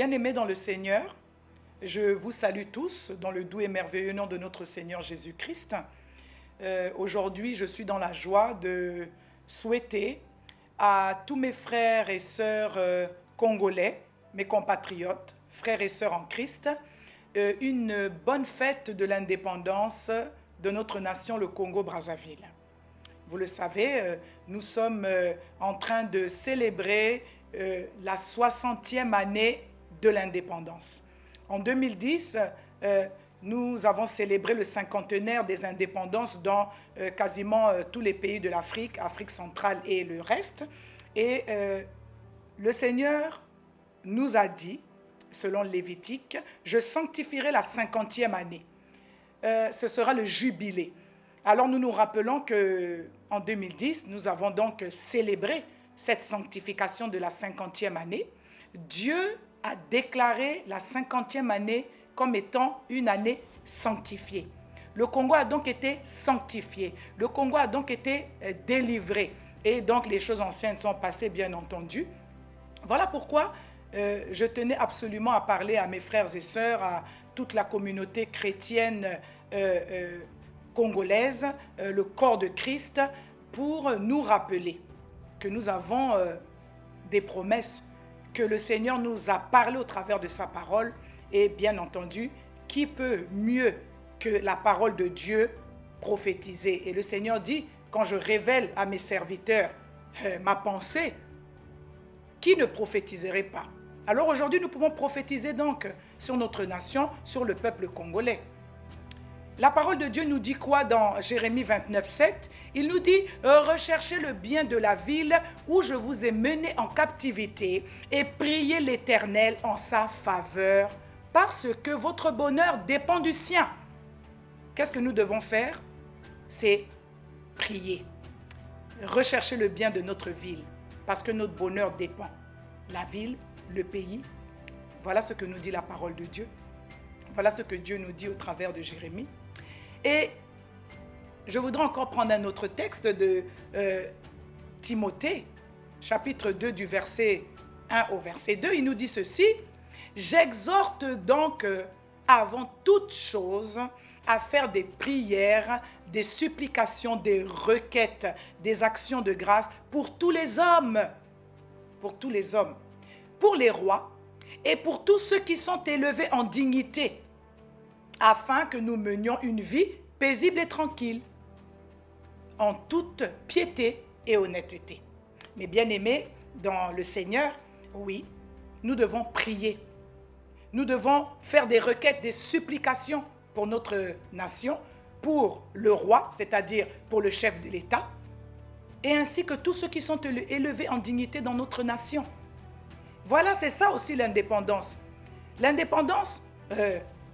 Bien-aimés dans le Seigneur, je vous salue tous dans le doux et merveilleux nom de notre Seigneur Jésus-Christ. Aujourd'hui, je suis dans la joie de souhaiter à tous mes frères et sœurs congolais, mes compatriotes, frères et sœurs en Christ, une bonne fête de l'indépendance de notre nation, le Congo-Brazzaville. Vous le savez, nous sommes en train de célébrer la 60e année de l'indépendance. En 2010, nous avons célébré le cinquantenaire des indépendances dans quasiment tous les pays de l'Afrique, Afrique centrale et le reste. Et le Seigneur nous a dit, selon Lévitique, « Je sanctifierai la 50e année ». Ce sera le jubilé. Alors nous nous rappelons qu'en 2010, nous avons donc célébré cette sanctification de la 50e année. Dieu a déclaré la 50e année comme étant une année sanctifiée. Le Congo a donc été sanctifié. Le Congo a donc été délivré. Et donc les choses anciennes sont passées, bien entendu. Voilà pourquoi je tenais absolument à parler à mes frères et sœurs, à toute la communauté chrétienne congolaise, le corps de Christ, pour nous rappeler que nous avons des promesses, que le Seigneur nous a parlé au travers de sa parole. Et bien entendu, qui peut mieux que la parole de Dieu prophétiser? Et le Seigneur dit, quand je révèle à mes serviteurs ma pensée, qui ne prophétiserait pas? Alors aujourd'hui, nous pouvons prophétiser donc sur notre nation, sur le peuple congolais. La parole de Dieu nous dit quoi dans Jérémie 29, 7? Il nous dit « Recherchez le bien de la ville où je vous ai mené en captivité et priez l'Éternel en sa faveur, parce que votre bonheur dépend du sien. » Qu'est-ce que nous devons faire? C'est prier. Rechercher le bien de notre ville, parce que notre bonheur dépend. La ville, le pays, voilà ce que nous dit la parole de Dieu. Voilà ce que Dieu nous dit au travers de Jérémie. Et je voudrais encore prendre un autre texte de Timothée, chapitre 2 du verset 1 au verset 2. Il nous dit ceci: « J'exhorte donc avant toute chose à faire des prières, des supplications, des requêtes, des actions de grâce pour tous les hommes, pour les rois et pour tous ceux qui sont élevés en dignité, afin que nous menions une vie paisible et tranquille, en toute piété et honnêteté. » Mais bien aimés dans le Seigneur, oui, nous devons prier. Nous devons faire des requêtes, des supplications pour notre nation, pour le roi, c'est-à-dire pour le chef de l'État, et ainsi que tous ceux qui sont élevés en dignité dans notre nation. Voilà, c'est ça aussi l'indépendance. L'indépendance,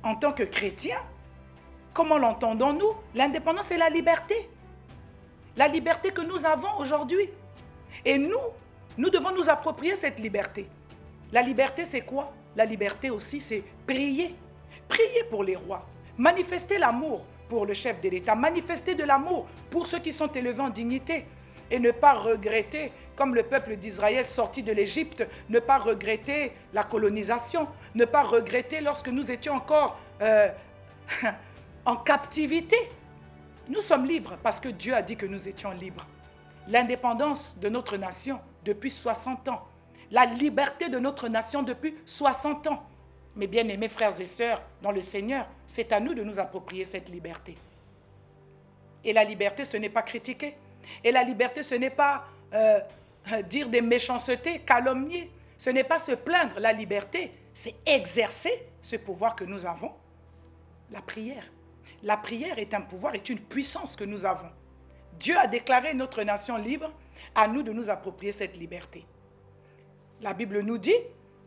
en tant que chrétien, comment l'entendons-nous? L'indépendance, c'est la liberté. La liberté que nous avons aujourd'hui. Et nous devons nous approprier cette liberté. La liberté, c'est quoi? La liberté aussi, c'est prier. Prier pour les rois. Manifester l'amour pour le chef de l'État. Manifester de l'amour pour ceux qui sont élevés en dignité. Et ne pas regretter, comme le peuple d'Israël sorti de l'Égypte, ne pas regretter la colonisation, ne pas regretter lorsque nous étions encore en captivité. Nous sommes libres parce que Dieu a dit que nous étions libres. L'indépendance de notre nation depuis 60 ans. La liberté de notre nation depuis 60 ans. Mes bien-aimés frères et sœurs dans le Seigneur, c'est à nous de nous approprier cette liberté. Et la liberté, ce n'est pas critiquer. Et la liberté, ce n'est pas dire des méchancetés, calomnier. Ce n'est pas se plaindre. La liberté, c'est exercer ce pouvoir que nous avons. La prière. La prière est un pouvoir, est une puissance que nous avons. Dieu a déclaré notre nation libre, à nous de nous approprier cette liberté. La Bible nous dit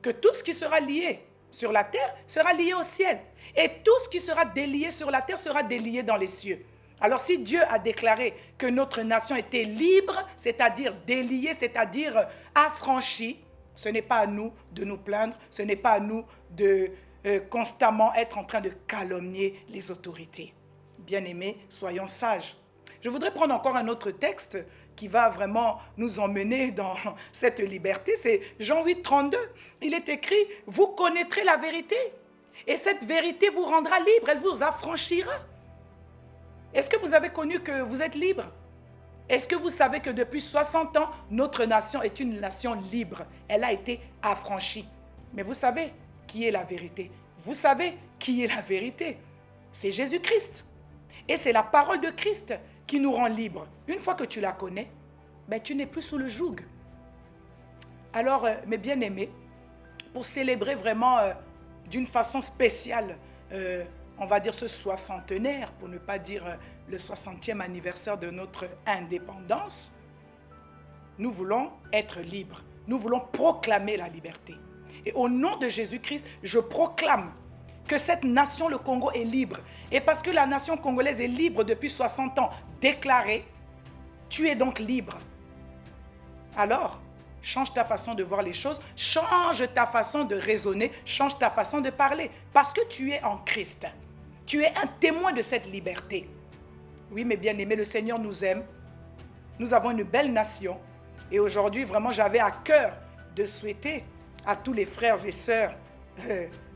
que tout ce qui sera lié sur la terre sera lié au ciel. Et tout ce qui sera délié sur la terre sera délié dans les cieux. Alors si Dieu a déclaré que notre nation était libre, c'est-à-dire déliée, c'est-à-dire affranchie, ce n'est pas à nous de nous plaindre, ce n'est pas à nous de constamment être en train de calomnier les autorités. Bien-aimés, soyons sages. Je voudrais prendre encore un autre texte qui va vraiment nous emmener dans cette liberté. C'est Jean 8, 32. Il est écrit, vous connaîtrez la vérité. Et cette vérité vous rendra libre, elle vous affranchira. Est-ce que vous avez connu que vous êtes libre? Est-ce que vous savez que depuis 60 ans, notre nation est une nation libre? Elle a été affranchie. Mais vous savez qui est la vérité? Vous savez qui est la vérité? C'est Jésus-Christ. Et c'est la parole de Christ qui nous rend libres. Une fois que tu la connais, ben, tu n'es plus sous le joug. Alors, mes bien-aimés, pour célébrer vraiment d'une façon spéciale, on va dire ce soixantenaire, pour ne pas dire le 60e anniversaire de notre indépendance, nous voulons être libres. Nous voulons proclamer la liberté. Et au nom de Jésus-Christ, je proclame que cette nation, le Congo, est libre. Et parce que la nation congolaise est libre depuis 60 ans, déclarée, tu es donc libre. Alors, change ta façon de voir les choses, change ta façon de raisonner, change ta façon de parler. Parce que tu es en Christ. Tu es un témoin de cette liberté. Oui, mes bien-aimés, le Seigneur nous aime. Nous avons une belle nation. Et aujourd'hui, vraiment, j'avais à cœur de souhaiter à tous les frères et sœurs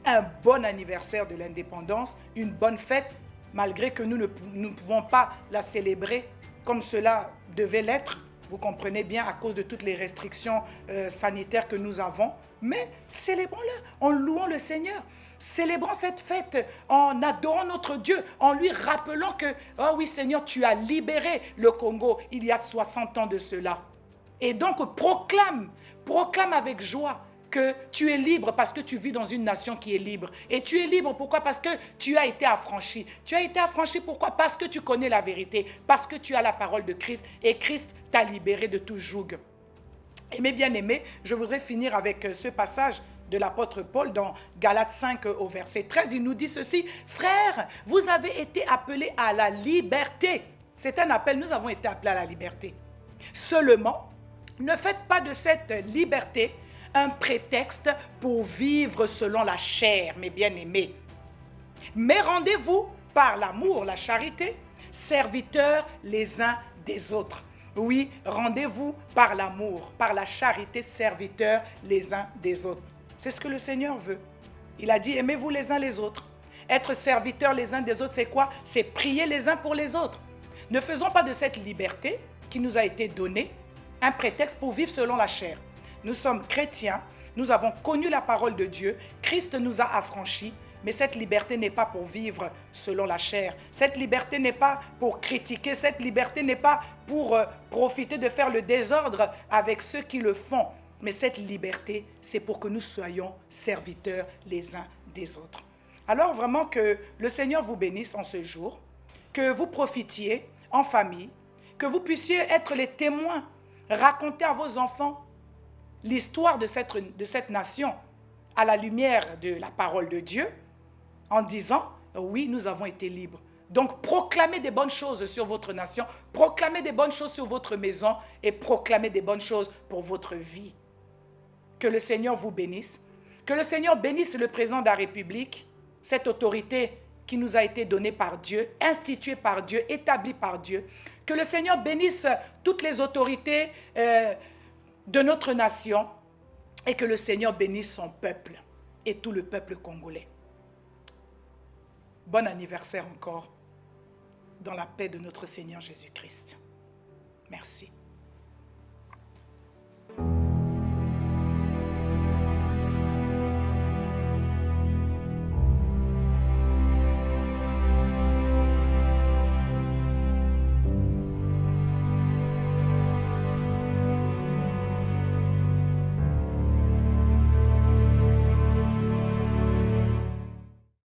un bon anniversaire de l'indépendance, une bonne fête, malgré que nous ne pouvons pas la célébrer comme cela devait l'être. Vous comprenez bien, à cause de toutes les restrictions sanitaires que nous avons. Mais célébrons-la en louant le Seigneur. Célébrons cette fête en adorant notre Dieu, en lui rappelant que, oh oui Seigneur, tu as libéré le Congo il y a 60 ans de cela. Et donc proclame avec joie que tu es libre parce que tu vis dans une nation qui est libre. Et tu es libre pourquoi? Parce que tu as été affranchi. Tu as été affranchi pourquoi? Parce que tu connais la vérité, parce que tu as la parole de Christ et Christ t'a libéré de tout joug. Et mes bien-aimés, je voudrais finir avec ce passage de l'apôtre Paul dans Galates 5 au verset 13. Il nous dit ceci: frères, vous avez été appelés à la liberté. C'est un appel, nous avons été appelés à la liberté. Seulement, ne faites pas de cette liberté un prétexte pour vivre selon la chair, mes bien-aimés. Mais rendez-vous par l'amour, la charité, serviteurs les uns des autres. Oui, rendez-vous par l'amour, par la charité, serviteurs les uns des autres. C'est ce que le Seigneur veut. Il a dit, aimez-vous les uns les autres. Être serviteurs les uns des autres, c'est quoi? C'est prier les uns pour les autres. Ne faisons pas de cette liberté qui nous a été donnée un prétexte pour vivre selon la chair. Nous sommes chrétiens, nous avons connu la parole de Dieu, Christ nous a affranchis, mais cette liberté n'est pas pour vivre selon la chair. Cette liberté n'est pas pour critiquer, cette liberté n'est pas pour profiter de faire le désordre avec ceux qui le font. Mais cette liberté, c'est pour que nous soyons serviteurs les uns des autres. Alors vraiment que le Seigneur vous bénisse en ce jour, que vous profitiez en famille, que vous puissiez être les témoins, raconter à vos enfants l'histoire de cette nation à la lumière de la parole de Dieu en disant, oui, nous avons été libres. Donc, proclamez des bonnes choses sur votre nation, proclamez des bonnes choses sur votre maison et proclamez des bonnes choses pour votre vie. Que le Seigneur vous bénisse, que le Seigneur bénisse le président de la République, cette autorité qui nous a été donnée par Dieu, instituée par Dieu, établie par Dieu. Que le Seigneur bénisse toutes les autorités de notre nation et que le Seigneur bénisse son peuple et tout le peuple congolais. Bon anniversaire encore dans la paix de notre Seigneur Jésus-Christ. Merci.